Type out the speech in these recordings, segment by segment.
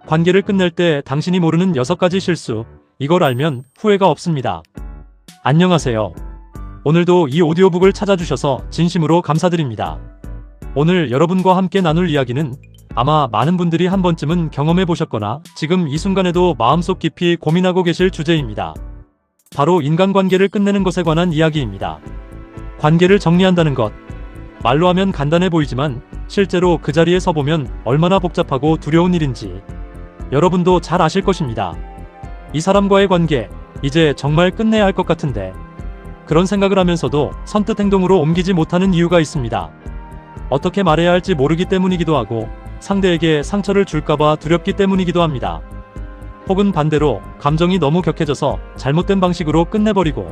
관계를 끝낼 때 당신이 모르는 6가지 실수, 이걸 알면 후회가 없습니다. 안녕하세요. 오늘도 이 오디오북을 찾아주셔서 진심으로 감사드립니다. 오늘 여러분과 함께 나눌 이야기는 아마 많은 분들이 한 번쯤은 경험해 보셨거나 지금 이 순간에도 마음속 깊이 고민하고 계실 주제입니다. 바로 인간관계를 끝내는 것에 관한 이야기입니다. 관계를 정리한다는 것. 말로 하면 간단해 보이지만 실제로 그 자리에 서보면 얼마나 복잡하고 두려운 일인지 여러분도 잘 아실 것입니다. 이 사람과의 관계, 이제 정말 끝내야 할 것 같은데 그런 생각을 하면서도 선뜻 행동으로 옮기지 못하는 이유가 있습니다. 어떻게 말해야 할지 모르기 때문이기도 하고 상대에게 상처를 줄까봐 두렵기 때문이기도 합니다. 혹은 반대로 감정이 너무 격해져서 잘못된 방식으로 끝내버리고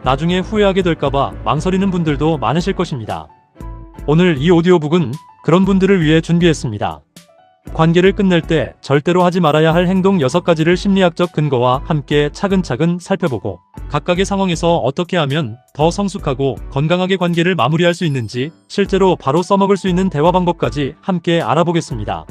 나중에 후회하게 될까봐 망설이는 분들도 많으실 것입니다. 오늘 이 오디오북은 그런 분들을 위해 준비했습니다. 관계를 끝낼 때 절대로 하지 말아야 할 행동 6가지를 심리학적 근거와 함께 차근차근 살펴보고 각각의 상황에서 어떻게 하면 더 성숙하고 건강하게 관계를 마무리할 수 있는지 실제로 바로 써먹을 수 있는 대화 방법까지 함께 알아보겠습니다.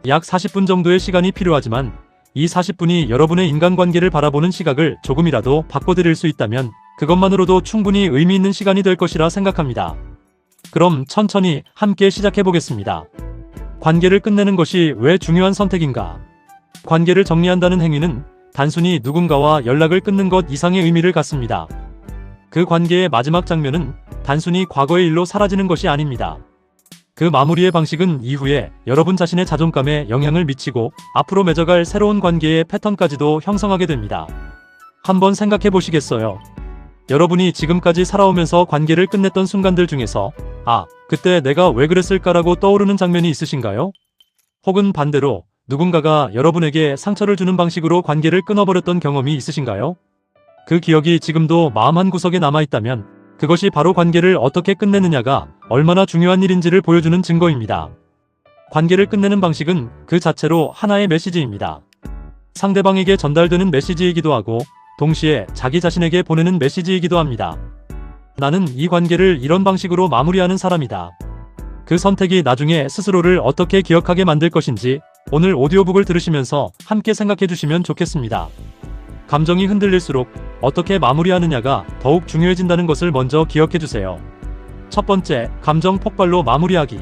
약 40분 정도의 시간이 필요하지만 이 40분이 여러분의 인간관계를 바라보는 시각을 조금이라도 바꿔드릴 수 있다면 그것만으로도 충분히 의미 있는 시간이 될 것이라 생각합니다. 그럼 천천히 함께 시작해보겠습니다. 관계를 끝내는 것이 왜 중요한 선택인가? 관계를 정리한다는 행위는 단순히 누군가와 연락을 끊는 것 이상의 의미를 갖습니다. 그 관계의 마지막 장면은 단순히 과거의 일로 사라지는 것이 아닙니다. 그 마무리의 방식은 이후에 여러분 자신의 자존감에 영향을 미치고 앞으로 맺어갈 새로운 관계의 패턴까지도 형성하게 됩니다. 한번 생각해 보시겠어요? 여러분이 지금까지 살아오면서 관계를 끝냈던 순간들 중에서 그때 내가 왜 그랬을까라고 떠오르는 장면이 있으신가요? 혹은 반대로 누군가가 여러분에게 상처를 주는 방식으로 관계를 끊어버렸던 경험이 있으신가요? 그 기억이 지금도 마음 한구석에 남아있다면 그것이 바로 관계를 어떻게 끝내느냐가 얼마나 중요한 일인지를 보여주는 증거입니다. 관계를 끝내는 방식은 그 자체로 하나의 메시지입니다. 상대방에게 전달되는 메시지이기도 하고 동시에 자기 자신에게 보내는 메시지이기도 합니다. 나는 이 관계를 이런 방식으로 마무리하는 사람이다. 그 선택이 나중에 스스로를 어떻게 기억하게 만들 것인지 오늘 오디오북을 들으시면서 함께 생각해 주시면 좋겠습니다. 감정이 흔들릴수록 어떻게 마무리하느냐가 더욱 중요해진다는 것을 먼저 기억해 주세요. 첫 번째, 감정 폭발로 마무리하기.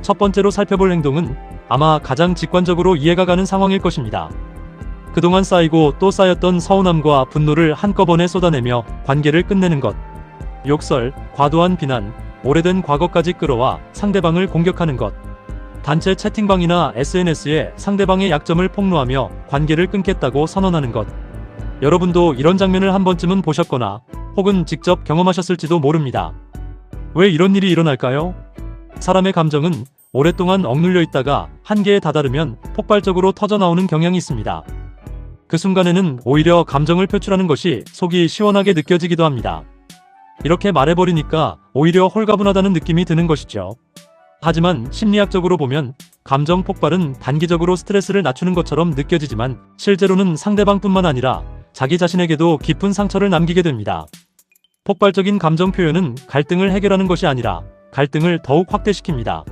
첫 번째로 살펴볼 행동은 아마 가장 직관적으로 이해가 가는 상황일 것입니다. 그동안 쌓이고 또 쌓였던 서운함과 분노를 한꺼번에 쏟아내며 관계를 끝내는 것. 욕설, 과도한 비난, 오래된 과거까지 끌어와 상대방을 공격하는 것. 단체 채팅방이나 SNS에 상대방의 약점을 폭로하며 관계를 끊겠다고 선언하는 것. 여러분도 이런 장면을 한 번쯤은 보셨거나 혹은 직접 경험하셨을지도 모릅니다. 왜 이런 일이 일어날까요? 사람의 감정은 오랫동안 억눌려 있다가 한계에 다다르면 폭발적으로 터져나오는 경향이 있습니다. 그 순간에는 오히려 감정을 표출하는 것이 속이 시원하게 느껴지기도 합니다. 이렇게 말해버리니까 오히려 홀가분하다는 느낌이 드는 것이죠. 하지만 심리학적으로 보면 감정 폭발은 단기적으로 스트레스를 낮추는 것처럼 느껴지지만 실제로는 상대방뿐만 아니라 자기 자신에게도 깊은 상처를 남기게 됩니다. 폭발적인 감정 표현은 갈등을 해결하는 것이 아니라 갈등을 더욱 확대시킵니다.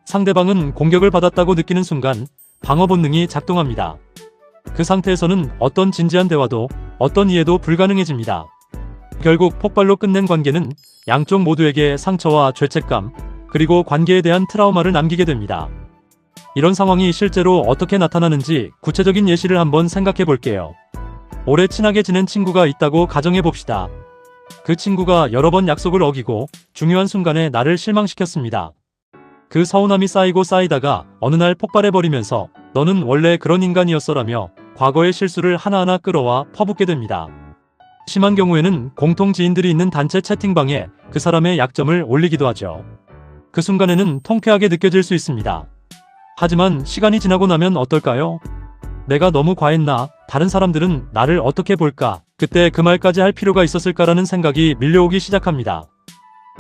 상대방은 공격을 받았다고 느끼는 순간 방어 본능이 작동합니다. 그 상태에서는 어떤 진지한 대화도 어떤 이해도 불가능해집니다. 결국 폭발로 끝낸 관계는 양쪽 모두에게 상처와 죄책감, 그리고 관계에 대한 트라우마를 남기게 됩니다. 이런 상황이 실제로 어떻게 나타나는지 구체적인 예시를 한번 생각해 볼게요. 오래 친하게 지낸 친구가 있다고 가정해 봅시다. 그 친구가 여러 번 약속을 어기고 중요한 순간에 나를 실망시켰습니다. 그 서운함이 쌓이고 쌓이다가 어느 날 폭발해버리면서 너는 원래 그런 인간이었어라며 과거의 실수를 하나하나 끌어와 퍼붓게 됩니다. 심한 경우에는 공통 지인들이 있는 단체 채팅방에 그 사람의 약점을 올리기도 하죠. 그 순간에는 통쾌하게 느껴질 수 있습니다. 하지만 시간이 지나고 나면 어떨까요? 내가 너무 과했나? 다른 사람들은 나를 어떻게 볼까? 그때 그 말까지 할 필요가 있었을까라는 생각이 밀려오기 시작합니다.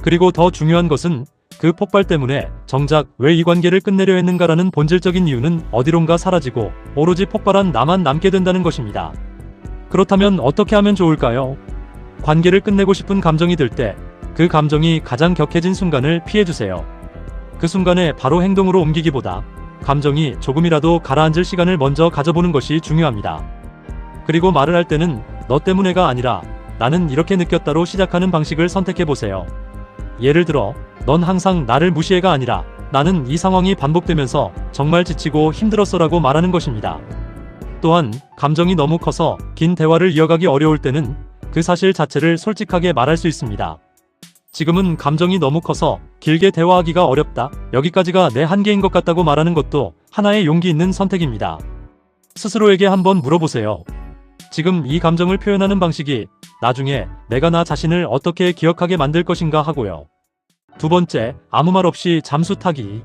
그리고 더 중요한 것은 그 폭발 때문에 정작 왜 이 관계를 끝내려 했는가라는 본질적인 이유는 어디론가 사라지고 오로지 폭발한 나만 남게 된다는 것입니다. 그렇다면 어떻게 하면 좋을까요? 관계를 끝내고 싶은 감정이 들 때 그 감정이 가장 격해진 순간을 피해주세요. 그 순간에 바로 행동으로 옮기기보다 감정이 조금이라도 가라앉을 시간을 먼저 가져보는 것이 중요합니다. 그리고 말을 할 때는 너 때문에가 아니라 나는 이렇게 느꼈다로 시작하는 방식을 선택해보세요. 예를 들어, 넌 항상 나를 무시해가 아니라 나는 이 상황이 반복되면서 정말 지치고 힘들었어라고 말하는 것입니다. 또한 감정이 너무 커서 긴 대화를 이어가기 어려울 때는 그 사실 자체를 솔직하게 말할 수 있습니다. 지금은 감정이 너무 커서 길게 대화하기가 어렵다. 여기까지가 내 한계인 것 같다고 말하는 것도 하나의 용기 있는 선택입니다. 스스로에게 한번 물어보세요. 지금 이 감정을 표현하는 방식이 나중에 내가 나 자신을 어떻게 기억하게 만들 것인가 하고요. 두 번째, 아무 말 없이 잠수 타기.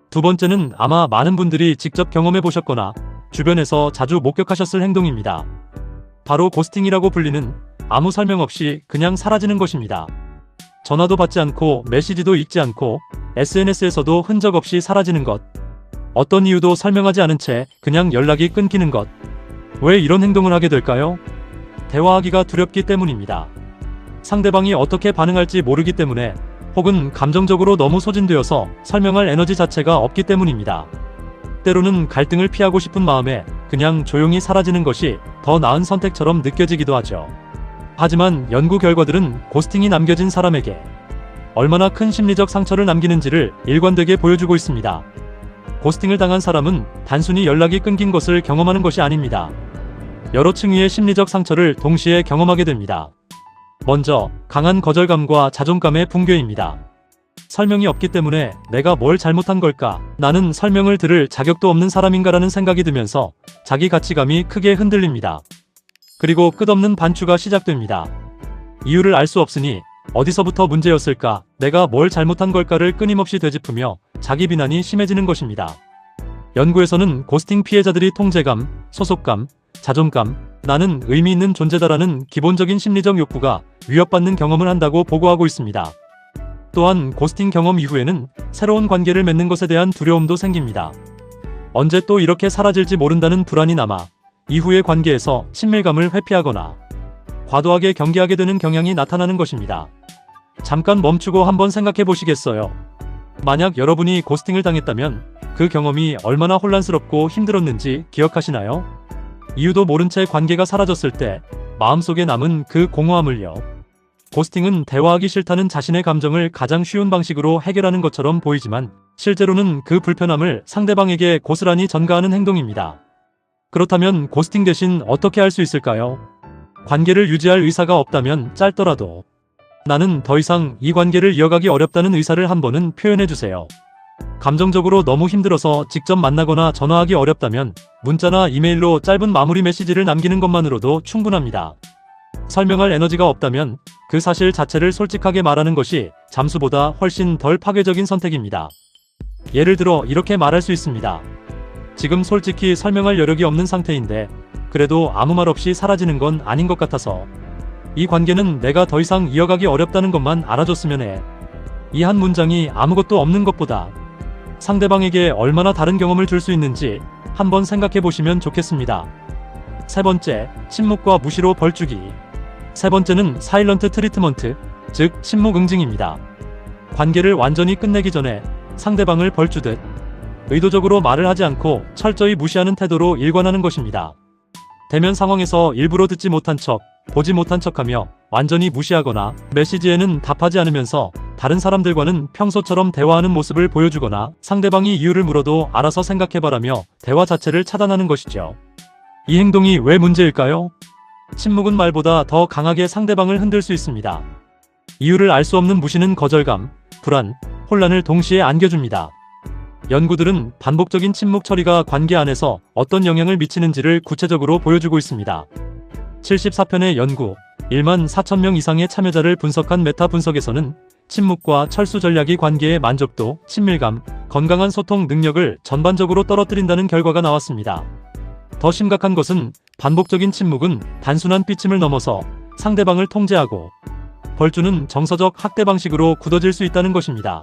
두 번째는 아마 많은 분들이 직접 경험해 보셨거나 주변에서 자주 목격하셨을 행동입니다. 바로 고스팅이라고 불리는 아무 설명 없이 그냥 사라지는 것입니다. 전화도 받지 않고 메시지도 읽지 않고 SNS에서도 흔적 없이 사라지는 것. 어떤 이유도 설명하지 않은 채 그냥 연락이 끊기는 것. 왜 이런 행동을 하게 될까요? 대화하기가 두렵기 때문입니다. 상대방이 어떻게 반응할지 모르기 때문에, 혹은 감정적으로 너무 소진되어서 설명할 에너지 자체가 없기 때문입니다. 때로는 갈등을 피하고 싶은 마음에 그냥 조용히 사라지는 것이 더 나은 선택처럼 느껴지기도 하죠. 하지만 연구 결과들은 고스팅이 남겨진 사람에게 얼마나 큰 심리적 상처를 남기는지를 일관되게 보여주고 있습니다. 고스팅을 당한 사람은 단순히 연락이 끊긴 것을 경험하는 것이 아닙니다. 여러 층위의 심리적 상처를 동시에 경험하게 됩니다. 먼저, 강한 거절감과 자존감의 붕괴입니다. 설명이 없기 때문에 내가 뭘 잘못한 걸까? 나는 설명을 들을 자격도 없는 사람인가라는 생각이 들면서 자기 가치감이 크게 흔들립니다. 그리고 끝없는 반추가 시작됩니다. 이유를 알 수 없으니 어디서부터 문제였을까? 내가 뭘 잘못한 걸까를 끊임없이 되짚으며 자기 비난이 심해지는 것입니다. 연구에서는 고스팅 피해자들이 통제감, 소속감, 자존감, 나는 의미 있는 존재다라는 기본적인 심리적 욕구가 위협받는 경험을 한다고 보고하고 있습니다. 또한 고스팅 경험 이후에는 새로운 관계를 맺는 것에 대한 두려움도 생깁니다. 언제 또 이렇게 사라질지 모른다는 불안이 남아 이후의 관계에서 친밀감을 회피하거나 과도하게 경계하게 되는 경향이 나타나는 것입니다. 잠깐 멈추고 한번 생각해 보시겠어요? 만약 여러분이 고스팅을 당했다면 그 경험이 얼마나 혼란스럽고 힘들었는지 기억하시나요? 이유도 모른 채 관계가 사라졌을 때 마음속에 남은 그 공허함을요. 고스팅은 대화하기 싫다는 자신의 감정을 가장 쉬운 방식으로 해결하는 것처럼 보이지만 실제로는 그 불편함을 상대방에게 고스란히 전가하는 행동입니다. 그렇다면 고스팅 대신 어떻게 할 수 있을까요? 관계를 유지할 의사가 없다면 짧더라도 나는 더 이상 이 관계를 이어가기 어렵다는 의사를 한 번은 표현해주세요. 감정적으로 너무 힘들어서 직접 만나거나 전화하기 어렵다면 문자나 이메일로 짧은 마무리 메시지를 남기는 것만으로도 충분합니다. 설명할 에너지가 없다면 그 사실 자체를 솔직하게 말하는 것이 잠수보다 훨씬 덜 파괴적인 선택입니다. 예를 들어 이렇게 말할 수 있습니다. 지금 솔직히 설명할 여력이 없는 상태인데 그래도 아무 말 없이 사라지는 건 아닌 것 같아서 이 관계는 내가 더 이상 이어가기 어렵다는 것만 알아줬으면 해. 이 한 문장이 아무것도 없는 것보다 상대방에게 얼마나 다른 경험을 줄 수 있는지 한번 생각해 보시면 좋겠습니다. 세 번째, 침묵과 무시로 벌주기. 세 번째는 사일런트 트리트먼트, 즉 침묵 응징입니다. 관계를 완전히 끝내기 전에 상대방을 벌주듯 의도적으로 말을 하지 않고 철저히 무시하는 태도로 일관하는 것입니다. 대면 상황에서 일부러 듣지 못한 척, 보지 못한 척하며 완전히 무시하거나 메시지에는 답하지 않으면서 다른 사람들과는 평소처럼 대화하는 모습을 보여주거나 상대방이 이유를 물어도 알아서 생각해봐라며 대화 자체를 차단하는 것이죠. 이 행동이 왜 문제일까요? 침묵은 말보다 더 강하게 상대방을 흔들 수 있습니다. 이유를 알 수 없는 무시는 거절감, 불안, 혼란을 동시에 안겨줍니다. 연구들은 반복적인 침묵 처리가 관계 안에서 어떤 영향을 미치는지를 구체적으로 보여주고 있습니다. 74편의 연구, 1만 4천 명 이상의 참여자를 분석한 메타 분석에서는 침묵과 철수 전략이 관계의 만족도, 친밀감, 건강한 소통 능력을 전반적으로 떨어뜨린다는 결과가 나왔습니다. 더 심각한 것은 반복적인 침묵은 단순한 삐침을 넘어서 상대방을 통제하고 벌주는 정서적 학대 방식으로 굳어질 수 있다는 것입니다.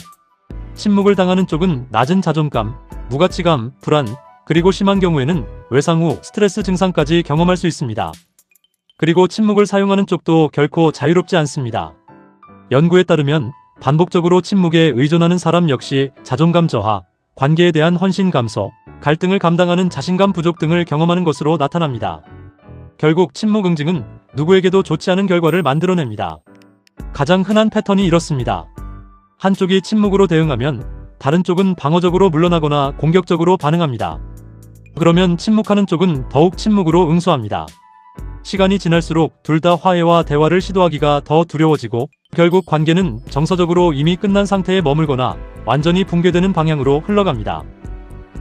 침묵을 당하는 쪽은 낮은 자존감, 무가치감, 불안, 그리고 심한 경우에는 외상 후 스트레스 증상까지 경험할 수 있습니다. 그리고 침묵을 사용하는 쪽도 결코 자유롭지 않습니다. 연구에 따르면 반복적으로 침묵에 의존하는 사람 역시 자존감 저하, 관계에 대한 헌신 감소, 갈등을 감당하는 자신감 부족 등을 경험하는 것으로 나타납니다. 결국 침묵응징은 누구에게도 좋지 않은 결과를 만들어냅니다. 가장 흔한 패턴이 이렇습니다. 한쪽이 침묵으로 대응하면 다른 쪽은 방어적으로 물러나거나 공격적으로 반응합니다. 그러면 침묵하는 쪽은 더욱 침묵으로 응수합니다. 시간이 지날수록 둘 다 화해와 대화를 시도하기가 더 두려워지고 결국 관계는 정서적으로 이미 끝난 상태에 머물거나 완전히 붕괴되는 방향으로 흘러갑니다.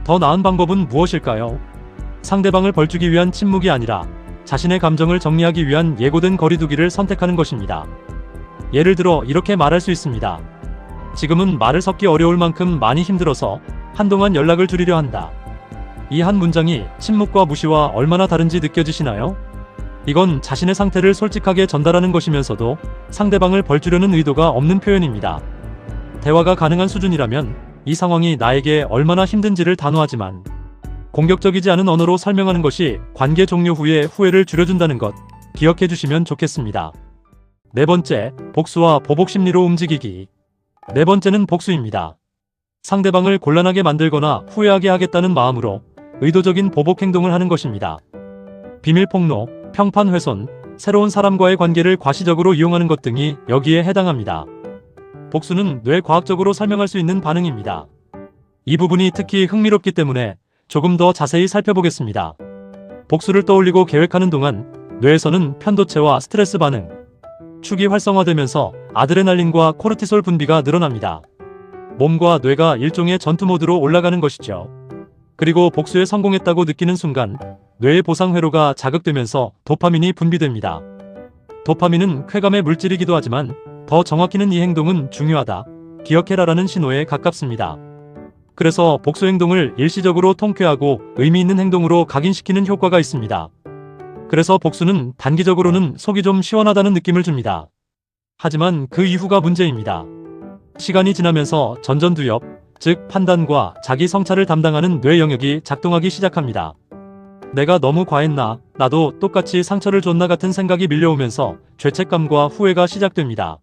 더 나은 방법은 무엇일까요? 상대방을 벌주기 위한 침묵이 아니라 자신의 감정을 정리하기 위한 예고된 거리두기를 선택하는 것입니다. 예를 들어 이렇게 말할 수 있습니다. 지금은 말을 섞기 어려울 만큼 많이 힘들어서 한동안 연락을 줄이려 한다. 이 한 문장이 침묵과 무시와 얼마나 다른지 느껴지시나요? 이건 자신의 상태를 솔직하게 전달하는 것이면서도 상대방을 벌주려는 의도가 없는 표현입니다. 대화가 가능한 수준이라면 이 상황이 나에게 얼마나 힘든지를 단호하지만 공격적이지 않은 언어로 설명하는 것이 관계 종료 후에 후회를 줄여준다는 것 기억해 주시면 좋겠습니다. 네 번째, 복수와 보복 심리로 움직이기. 네 번째는 복수입니다. 상대방을 곤란하게 만들거나 후회하게 하겠다는 마음으로 의도적인 보복 행동을 하는 것입니다. 비밀 폭로, 평판 훼손, 새로운 사람과의 관계를 과시적으로 이용하는 것 등이 여기에 해당합니다. 복수는 뇌과학적으로 설명할 수 있는 반응입니다. 이 부분이 특히 흥미롭기 때문에 조금 더 자세히 살펴보겠습니다. 복수를 떠올리고 계획하는 동안 뇌에서는 편도체와 스트레스 반응, 축이 활성화되면서 아드레날린과 코르티솔 분비가 늘어납니다. 몸과 뇌가 일종의 전투 모드로 올라가는 것이죠. 그리고 복수에 성공했다고 느끼는 순간 뇌의 보상 회로가 자극되면서 도파민이 분비됩니다. 도파민은 쾌감의 물질이기도 하지만 더 정확히는 이 행동은 중요하다, 기억해라라는 신호에 가깝습니다. 그래서 복수 행동을 일시적으로 통쾌하고 의미 있는 행동으로 각인시키는 효과가 있습니다. 그래서 복수는 단기적으로는 속이 좀 시원하다는 느낌을 줍니다. 하지만 그 이후가 문제입니다. 시간이 지나면서 전전두엽, 즉 판단과 자기 성찰을 담당하는 뇌 영역이 작동하기 시작합니다. 내가 너무 과했나, 나도 똑같이 상처를 줬나 같은 생각이 밀려오면서 죄책감과 후회가 시작됩니다.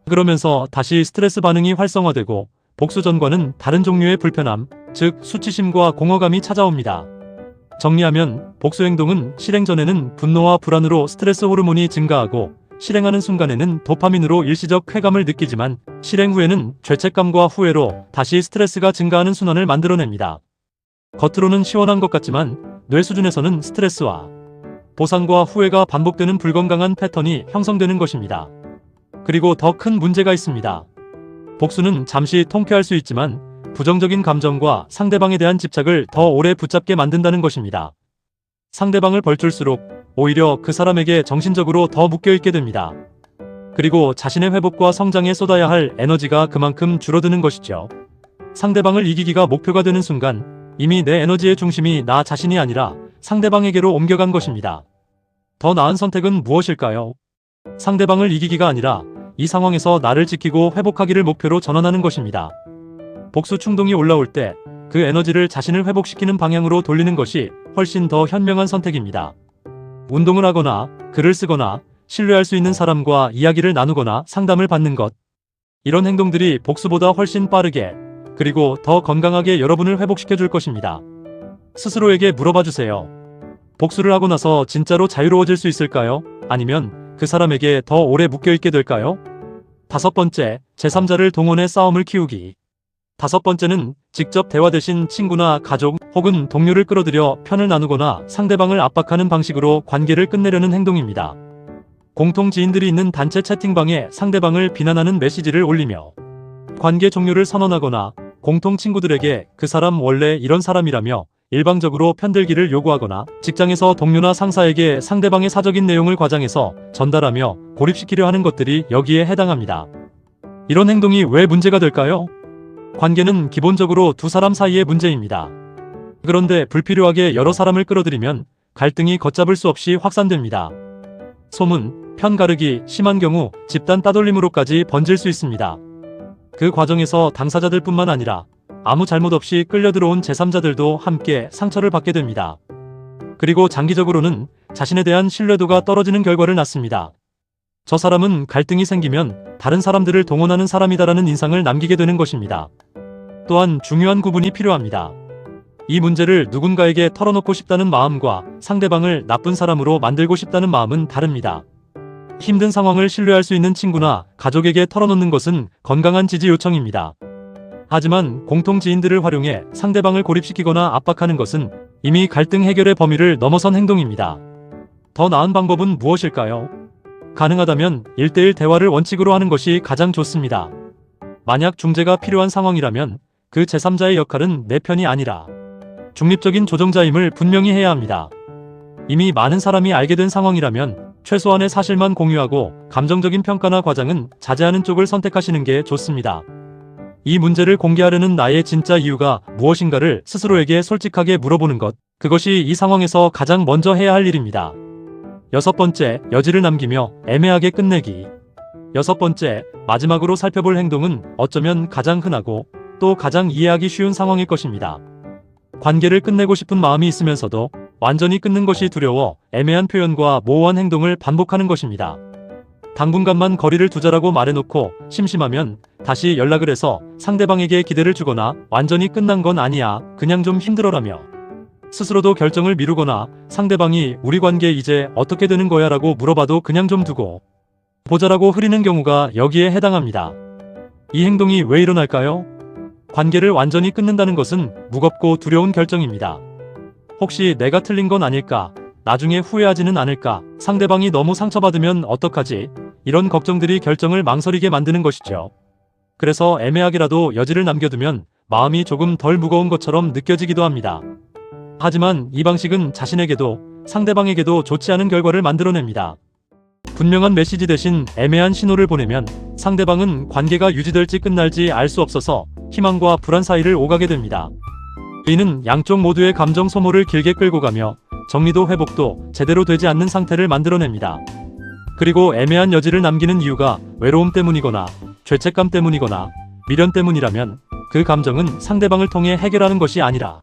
그러면서 다시 스트레스 반응이 활성화되고 복수 전과는 다른 종류의 불편함, 즉 수치심과 공허감이 찾아옵니다. 정리하면 복수 행동은 실행 전에는 분노와 불안으로 스트레스 호르몬이 증가하고 실행하는 순간에는 도파민으로 일시적 쾌감을 느끼지만 실행 후에는 죄책감과 후회로 다시 스트레스가 증가하는 순환을 만들어냅니다. 겉으로는 시원한 것 같지만 뇌 수준에서는 스트레스와 보상과 후회가 반복되는 불건강한 패턴이 형성되는 것입니다. 그리고 더 큰 문제가 있습니다. 복수는 잠시 통쾌할 수 있지만 부정적인 감정과 상대방에 대한 집착을 더 오래 붙잡게 만든다는 것입니다. 상대방을 벌줄수록 오히려 그 사람에게 정신적으로 더 묶여있게 됩니다. 그리고 자신의 회복과 성장에 쏟아야 할 에너지가 그만큼 줄어드는 것이죠. 상대방을 이기기가 목표가 되는 순간 이미 내 에너지의 중심이 나 자신이 아니라 상대방에게로 옮겨간 것입니다. 더 나은 선택은 무엇일까요? 상대방을 이기기가 아니라 이 상황에서 나를 지키고 회복하기를 목표로 전환하는 것입니다. 복수 충동이 올라올 때 그 에너지를 자신을 회복시키는 방향으로 돌리는 것이 훨씬 더 현명한 선택입니다. 운동을 하거나 글을 쓰거나 신뢰할 수 있는 사람과 이야기를 나누거나 상담을 받는 것. 이런 행동들이 복수보다 훨씬 빠르게 그리고 더 건강하게 여러분을 회복시켜 줄 것입니다. 스스로에게 물어봐 주세요. 복수를 하고 나서 진짜로 자유로워질 수 있을까요? 아니면 그 사람에게 더 오래 묶여있게 될까요? 다섯 번째, 제3자를 동원해 싸움을 키우기. 다섯 번째는 직접 대화 대신 친구나 가족 혹은 동료를 끌어들여 편을 나누거나 상대방을 압박하는 방식으로 관계를 끝내려는 행동입니다. 공통 지인들이 있는 단체 채팅방에 상대방을 비난하는 메시지를 올리며 관계 종료를 선언하거나 공통 친구들에게 그 사람 원래 이런 사람이라며 일방적으로 편들기를 요구하거나 직장에서 동료나 상사에게 상대방의 사적인 내용을 과장해서 전달하며 고립시키려 하는 것들이 여기에 해당합니다. 이런 행동이 왜 문제가 될까요? 관계는 기본적으로 두 사람 사이의 문제입니다. 그런데 불필요하게 여러 사람을 끌어들이면 갈등이 걷잡을 수 없이 확산됩니다. 소문, 편가르기, 심한 경우 집단 따돌림으로까지 번질 수 있습니다. 그 과정에서 당사자들뿐만 아니라 아무 잘못 없이 끌려들어온 제3자들도 함께 상처를 받게 됩니다. 그리고 장기적으로는 자신에 대한 신뢰도가 떨어지는 결과를 낳습니다. 저 사람은 갈등이 생기면 다른 사람들을 동원하는 사람이다라는 인상을 남기게 되는 것입니다. 또한 중요한 구분이 필요합니다. 이 문제를 누군가에게 털어놓고 싶다는 마음과 상대방을 나쁜 사람으로 만들고 싶다는 마음은 다릅니다. 힘든 상황을 신뢰할 수 있는 친구나 가족에게 털어놓는 것은 건강한 지지 요청입니다. 하지만 공통 지인들을 활용해 상대방을 고립시키거나 압박하는 것은 이미 갈등 해결의 범위를 넘어선 행동입니다. 더 나은 방법은 무엇일까요? 가능하다면 1대1 대화를 원칙으로 하는 것이 가장 좋습니다. 만약 중재가 필요한 상황이라면 그 제3자의 역할은 내 편이 아니라 중립적인 조정자임을 분명히 해야 합니다. 이미 많은 사람이 알게 된 상황이라면 최소한의 사실만 공유하고 감정적인 평가나 과장은 자제하는 쪽을 선택하시는 게 좋습니다. 이 문제를 공개하려는 나의 진짜 이유가 무엇인가를 스스로에게 솔직하게 물어보는 것, 그것이 이 상황에서 가장 먼저 해야 할 일입니다. 6번째, 여지를 남기며 애매하게 끝내기. 6번째, 마지막으로 살펴볼 행동은 어쩌면 가장 흔하고 또 가장 이해하기 쉬운 상황일 것입니다. 관계를 끝내고 싶은 마음이 있으면서도 완전히 끊는 것이 두려워 애매한 표현과 모호한 행동을 반복하는 것입니다. 당분간만 거리를 두자라고 말해놓고 심심하면 다시 연락을 해서 상대방에게 기대를 주거나 완전히 끝난 건 아니야, 그냥 좀 힘들어라며 스스로도 결정을 미루거나 상대방이 우리 관계 이제 어떻게 되는 거야 라고 물어봐도 그냥 좀 두고 보자라고 흐리는 경우가 여기에 해당합니다. 이 행동이 왜 일어날까요? 관계를 완전히 끊는다는 것은 무겁고 두려운 결정입니다. 혹시 내가 틀린 건 아닐까? 나중에 후회하지는 않을까? 상대방이 너무 상처받으면 어떡하지? 이런 걱정들이 결정을 망설이게 만드는 것이죠. 그래서 애매하게라도 여지를 남겨두면 마음이 조금 덜 무거운 것처럼 느껴지기도 합니다. 하지만 이 방식은 자신에게도 상대방에게도 좋지 않은 결과를 만들어냅니다. 분명한 메시지 대신 애매한 신호를 보내면 상대방은 관계가 유지될지 끝날지 알 수 없어서 희망과 불안 사이를 오가게 됩니다. 이는 양쪽 모두의 감정 소모를 길게 끌고 가며 정리도 회복도 제대로 되지 않는 상태를 만들어냅니다. 그리고 애매한 여지를 남기는 이유가 외로움 때문이거나 죄책감 때문이거나 미련 때문이라면 그 감정은 상대방을 통해 해결하는 것이 아니라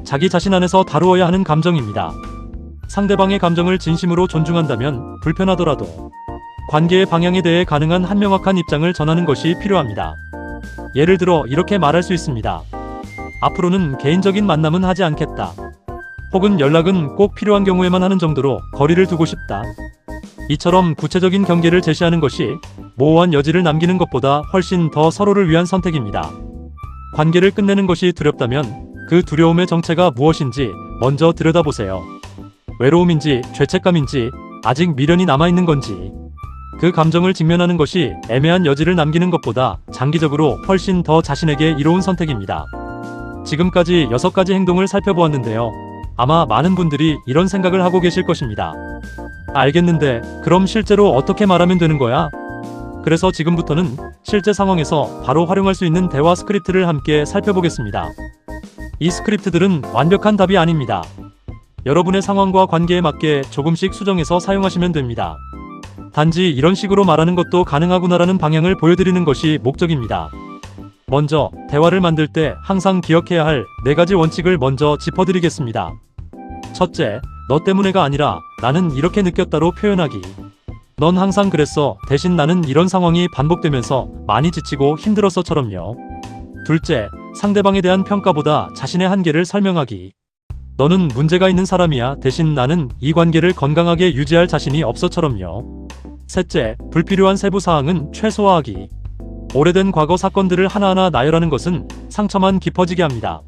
자기 자신 안에서 다루어야 하는 감정입니다. 상대방의 감정을 진심으로 존중한다면 불편하더라도 관계의 방향에 대해 가능한 한 명확한 입장을 전하는 것이 필요합니다. 예를 들어 이렇게 말할 수 있습니다. 앞으로는 개인적인 만남은 하지 않겠다. 혹은 연락은 꼭 필요한 경우에만 하는 정도로 거리를 두고 싶다. 이처럼 구체적인 경계를 제시하는 것이 모호한 여지를 남기는 것보다 훨씬 더 서로를 위한 선택입니다. 관계를 끝내는 것이 두렵다면 그 두려움의 정체가 무엇인지 먼저 들여다보세요. 외로움인지 죄책감인지 아직 미련이 남아있는 건지 그 감정을 직면하는 것이 애매한 여지를 남기는 것보다 장기적으로 훨씬 더 자신에게 이로운 선택입니다. 지금까지 6가지 행동을 살펴보았는데요. 아마 많은 분들이 이런 생각을 하고 계실 것입니다. 알겠는데 그럼 실제로 어떻게 말하면 되는 거야? 그래서 지금부터는 실제 상황에서 바로 활용할 수 있는 대화 스크립트를 함께 살펴보겠습니다. 이 스크립트들은 완벽한 답이 아닙니다. 여러분의 상황과 관계에 맞게 조금씩 수정해서 사용하시면 됩니다. 단지 이런 식으로 말하는 것도 가능하구나라는 방향을 보여드리는 것이 목적입니다. 먼저 대화를 만들 때 항상 기억해야 할 4가지 원칙을 먼저 짚어드리겠습니다. 첫째, 너 때문에가 아니라 나는 이렇게 느꼈다로 표현하기. 넌 항상 그랬어. 대신 나는 이런 상황이 반복되면서 많이 지치고 힘들었어처럼요. 둘째, 상대방에 대한 평가보다 자신의 한계를 설명하기. 너는 문제가 있는 사람이야. 대신 나는 이 관계를 건강하게 유지할 자신이 없어처럼요. 셋째, 불필요한 세부 사항은 최소화하기. 오래된 과거 사건들을 하나하나 나열하는 것은 상처만 깊어지게 합니다.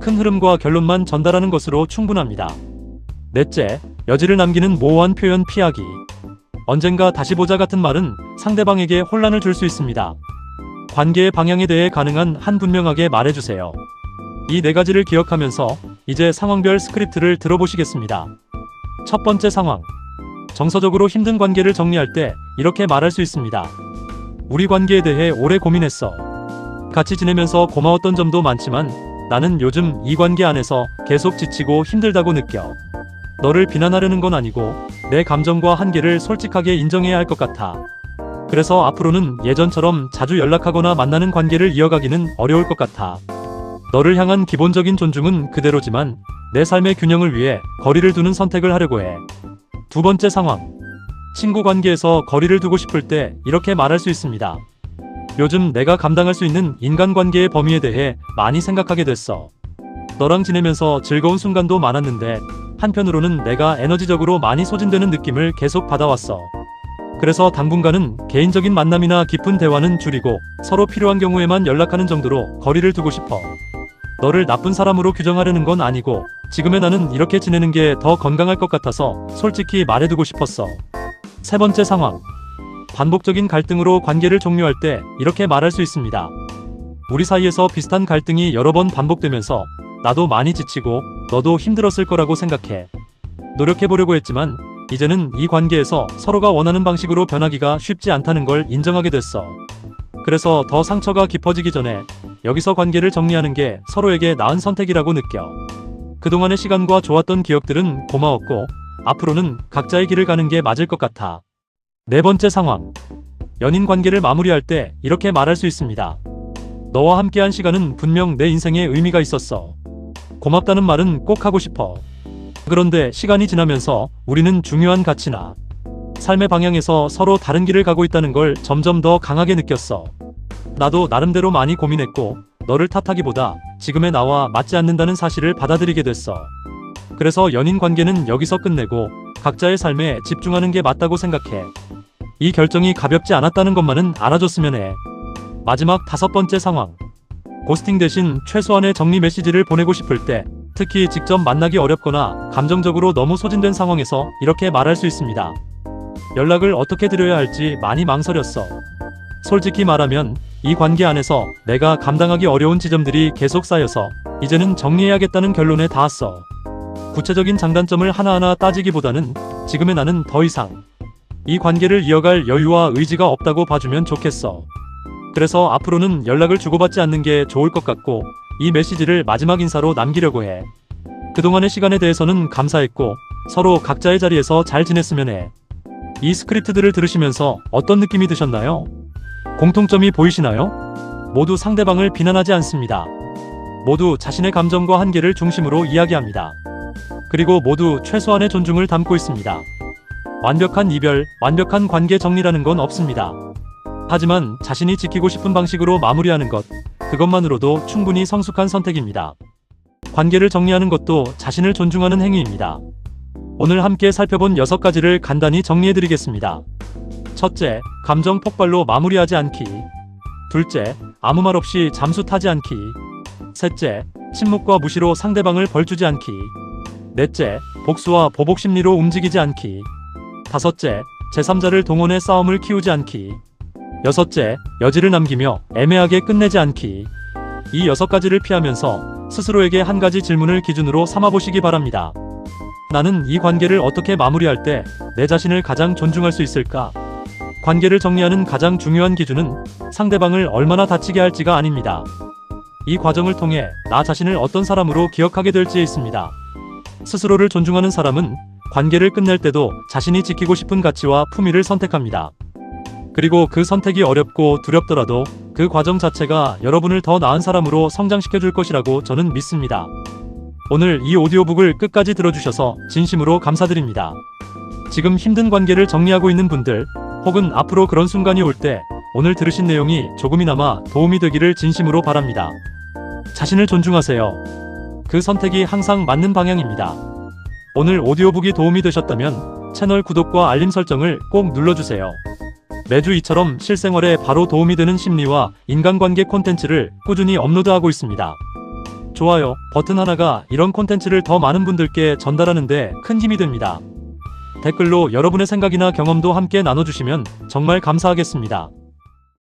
큰 흐름과 결론만 전달하는 것으로 충분합니다. 넷째, 여지를 남기는 모호한 표현 피하기. 언젠가 다시 보자 같은 말은 상대방에게 혼란을 줄 수 있습니다. 관계의 방향에 대해 가능한 한 분명하게 말해주세요. 이 4가지를 기억하면서 이제 상황별 스크립트를 들어보시겠습니다. 첫 번째 상황. 정서적으로 힘든 관계를 정리할 때 이렇게 말할 수 있습니다. 우리 관계에 대해 오래 고민했어. 같이 지내면서 고마웠던 점도 많지만 나는 요즘 이 관계 안에서 계속 지치고 힘들다고 느껴. 너를 비난하려는 건 아니고 내 감정과 한계를 솔직하게 인정해야 할 것 같아. 그래서 앞으로는 예전처럼 자주 연락하거나 만나는 관계를 이어가기는 어려울 것 같아. 너를 향한 기본적인 존중은 그대로지만 내 삶의 균형을 위해 거리를 두는 선택을 하려고 해. 두 번째 상황. 친구 관계에서 거리를 두고 싶을 때 이렇게 말할 수 있습니다. 요즘 내가 감당할 수 있는 인간관계의 범위에 대해 많이 생각하게 됐어. 너랑 지내면서 즐거운 순간도 많았는데 한편으로는 내가 에너지적으로 많이 소진되는 느낌을 계속 받아왔어. 그래서 당분간은 개인적인 만남이나 깊은 대화는 줄이고 서로 필요한 경우에만 연락하는 정도로 거리를 두고 싶어. 너를 나쁜 사람으로 규정하려는 건 아니고 지금의 나는 이렇게 지내는 게 더 건강할 것 같아서 솔직히 말해두고 싶었어. 세 번째 상황. 반복적인 갈등으로 관계를 종료할 때 이렇게 말할 수 있습니다. 우리 사이에서 비슷한 갈등이 여러 번 반복되면서 나도 많이 지치고 너도 힘들었을 거라고 생각해. 노력해보려고 했지만 이제는 이 관계에서 서로가 원하는 방식으로 변하기가 쉽지 않다는 걸 인정하게 됐어. 그래서 더 상처가 깊어지기 전에 여기서 관계를 정리하는 게 서로에게 나은 선택이라고 느껴. 그동안의 시간과 좋았던 기억들은 고마웠고 앞으로는 각자의 길을 가는 게 맞을 것 같아. 네 번째 상황. 연인 관계를 마무리할 때 이렇게 말할 수 있습니다. 너와 함께한 시간은 분명 내 인생에 의미가 있었어. 고맙다는 말은 꼭 하고 싶어. 그런데 시간이 지나면서 우리는 중요한 가치나 삶의 방향에서 서로 다른 길을 가고 있다는 걸 점점 더 강하게 느꼈어. 나도 나름대로 많이 고민했고 너를 탓하기보다 지금의 나와 맞지 않는다는 사실을 받아들이게 됐어. 그래서 연인 관계는 여기서 끝내고 각자의 삶에 집중하는 게 맞다고 생각해. 이 결정이 가볍지 않았다는 것만은 알아줬으면 해. 마지막 다섯 번째 상황. 고스팅 대신 최소한의 정리 메시지를 보내고 싶을 때, 특히 직접 만나기 어렵거나 감정적으로 너무 소진된 상황에서 이렇게 말할 수 있습니다. 연락을 어떻게 드려야 할지 많이 망설였어. 솔직히 말하면 이 관계 안에서 내가 감당하기 어려운 지점들이 계속 쌓여서 이제는 정리해야겠다는 결론에 닿았어. 구체적인 장단점을 하나하나 따지기보다는 지금의 나는 더 이상 이 관계를 이어갈 여유와 의지가 없다고 봐주면 좋겠어. 그래서 앞으로는 연락을 주고받지 않는 게 좋을 것 같고 이 메시지를 마지막 인사로 남기려고 해. 그동안의 시간에 대해서는 감사했고 서로 각자의 자리에서 잘 지냈으면 해. 이 스크립트들을 들으시면서 어떤 느낌이 드셨나요? 공통점이 보이시나요? 모두 상대방을 비난하지 않습니다. 모두 자신의 감정과 한계를 중심으로 이야기합니다. 그리고 모두 최소한의 존중을 담고 있습니다. 완벽한 이별, 완벽한 관계 정리라는 건 없습니다. 하지만 자신이 지키고 싶은 방식으로 마무리하는 것, 그것만으로도 충분히 성숙한 선택입니다. 관계를 정리하는 것도 자신을 존중하는 행위입니다. 오늘 함께 살펴본 6가지를 간단히 정리해드리겠습니다. 첫째, 감정 폭발로 마무리하지 않기. 둘째, 아무 말 없이 잠수 타지 않기. 셋째, 침묵과 무시로 상대방을 벌주지 않기. 넷째, 복수와 보복 심리로 움직이지 않기. 다섯째, 제3자를 동원해 싸움을 키우지 않기. 여섯째, 여지를 남기며 애매하게 끝내지 않기. 이 6가지를 피하면서 스스로에게 한 가지 질문을 기준으로 삼아보시기 바랍니다. 나는 이 관계를 어떻게 마무리할 때 내 자신을 가장 존중할 수 있을까? 관계를 정리하는 가장 중요한 기준은 상대방을 얼마나 다치게 할지가 아닙니다. 이 과정을 통해 나 자신을 어떤 사람으로 기억하게 될지에 있습니다. 스스로를 존중하는 사람은 관계를 끝낼 때도 자신이 지키고 싶은 가치와 품위를 선택합니다. 그리고 그 선택이 어렵고 두렵더라도 그 과정 자체가 여러분을 더 나은 사람으로 성장시켜 줄 것이라고 저는 믿습니다. 오늘 이 오디오북을 끝까지 들어주셔서 진심으로 감사드립니다. 지금 힘든 관계를 정리하고 있는 분들, 혹은 앞으로 그런 순간이 올 때 오늘 들으신 내용이 조금이나마 도움이 되기를 진심으로 바랍니다. 자신을 존중하세요. 그 선택이 항상 맞는 방향입니다. 오늘 오디오북이 도움이 되셨다면 채널 구독과 알림 설정을 꼭 눌러주세요. 매주 이처럼 실생활에 바로 도움이 되는 심리와 인간관계 콘텐츠를 꾸준히 업로드하고 있습니다. 좋아요 버튼 하나가 이런 콘텐츠를 더 많은 분들께 전달하는 데 큰 힘이 됩니다. 댓글로 여러분의 생각이나 경험도 함께 나눠주시면 정말 감사하겠습니다.